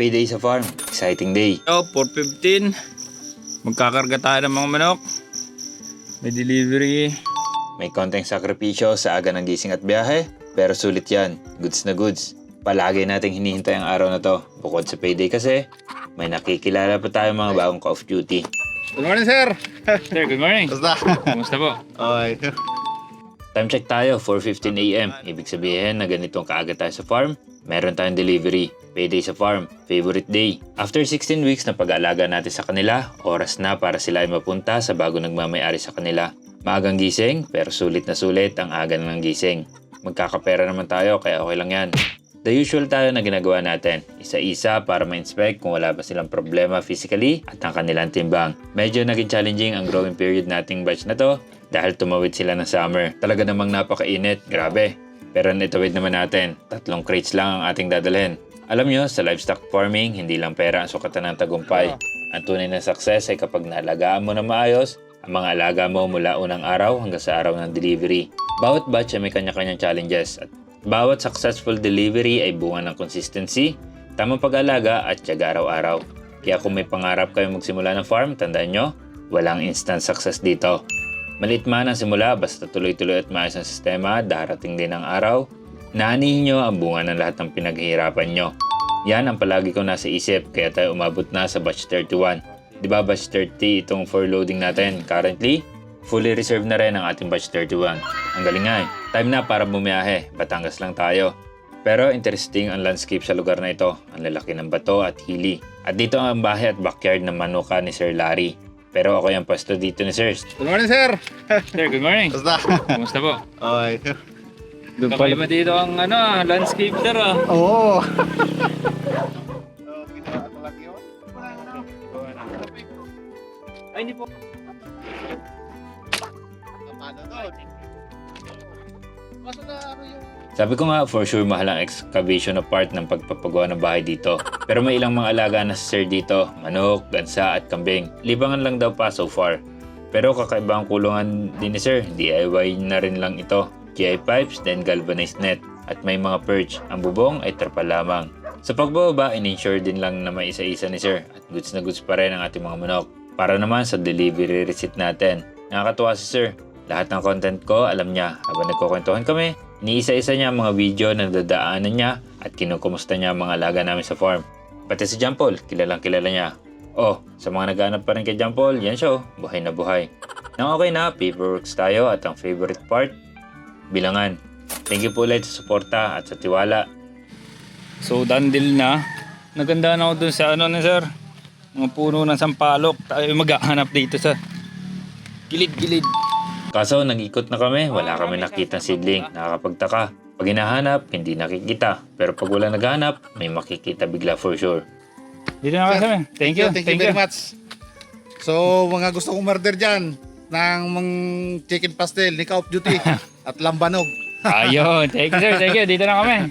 Payday sa farm. Exciting day. So, 4:15. Magkakarga tayo ng mga manok. May delivery. May konting sakripisyo sa aga ng gising at biyahe, pero sulit yan. Goods na goods. Palagi nating hinihintay ang araw na to. Bukod sa payday kasi, may nakikilala pa tayo mga bagong ka-off duty. Good morning, sir. Sir, good morning. Basta. Kumusta po? Okay. Time check tayo, 4:15 AM. Ibig sabihin na ganitong kaaga tayo sa farm, meron tayong delivery. Payday sa farm, favorite day. After 16 weeks na pag-aalaga natin sa kanila, oras na para sila ay mapunta sa bago nagmamayari sa kanila. Maagang gising, pero sulit na sulit ang aga ng gising. Magkakapera naman tayo, kaya okay lang yan. The usual tayo na ginagawa natin, isa-isa para ma-inspect kung wala ba silang problema physically at ang kanilang timbang. Medyo naging challenging ang growing period nating batch na to dahil tumawid sila ng summer. Talaga namang napakainit, grabe. Pero naitawid naman natin, 3 crates lang ang ating dadalhin. Alam nyo, sa livestock farming, hindi lang pera ang sukatan ng tagumpay. Ang tunay na success ay kapag naalagaan mo na maayos ang mga alaga mo mula unang araw hanggang sa araw ng delivery. Bawat batch ay may kanya-kanyang challenges at bawat successful delivery ay bunga ng consistency, tamang pag-alaga at tiyaga araw-araw. Kaya kung may pangarap kayo magsimula ng farm, tandaan nyo, walang instant success dito. Maliit man ang simula, basta tuloy-tuloy at maayos ang sistema, darating din ang araw, naanihin nyo ang bunga ng lahat ng pinaghihirapan nyo. Yan ang palagi ko nasa isip, kaya tayo umabot na sa batch 31. Diba batch 30 itong for loading natin currently? Fully reserved na rin ang ating batch 31. Ang galing nga eh. Time na para bumiyahe. Batangas lang tayo. Pero interesting ang landscape sa lugar na ito. Ang lalaki ng bato at hili. At dito ang bahay at backyard ng manuka ni Sir Larry. Pero ako yung pasto dito ni Sir. Good morning, sir. Sir, good morning. Basta. Kumusta po? Okay. Doon pala ba dito ang landscape sir Oo. Ay, hindi po. Sabi ko nga, for sure mahal ang excavation na part ng pagpapagawa ng bahay dito. Pero may ilang mga alaga na si Sir dito, manok, gansa at kambing. Libangan lang daw pa so far. Pero kakaiba ang kulungan din ni Sir, DIY na rin lang ito. GI pipes, then galvanized net. At may mga perch, ang bubong ay trapal lamang. Sa pagbababa, in-insure din lang na may isa-isa ni Sir at goods na goods pa rin ang ating mga manok. Para naman sa delivery receipt natin. Nakakatuwa si Sir. Lahat ng content ko, alam niya. Habang nagkukwentuhan kami, iniisa-isa niya ang mga video na dadaanan niya at kinukumusta niya ang mga alaga namin sa farm. Pati si John Paul, kilalang kilala niya. Oh, sa mga naghahanap pa rin kay John Paul, yan siya, buhay na buhay. Nang okay na, paperworks tayo at ang favorite part, bilangan. Thank you po ulit sa suporta at sa tiwala. So, dandil na. Naganda na ako dun sa na sir. Mga puno ng sampalok. Tayo maghahanap dito sa gilid-gilid. Kaso nag-ikot na kami, wala kami nakita seedling, nakakapagtaka. Pag hinahanap, hindi nakikita. Pero pag wala naghahanap, may makikita bigla for sure. Dito na kami. Thank you. Thank you very much. So, mga gusto kong murder dyan ng chicken pastel ni Ka-Off Duty at lambanog. Ayun. Thank you sir. Thank you. Dito na kami.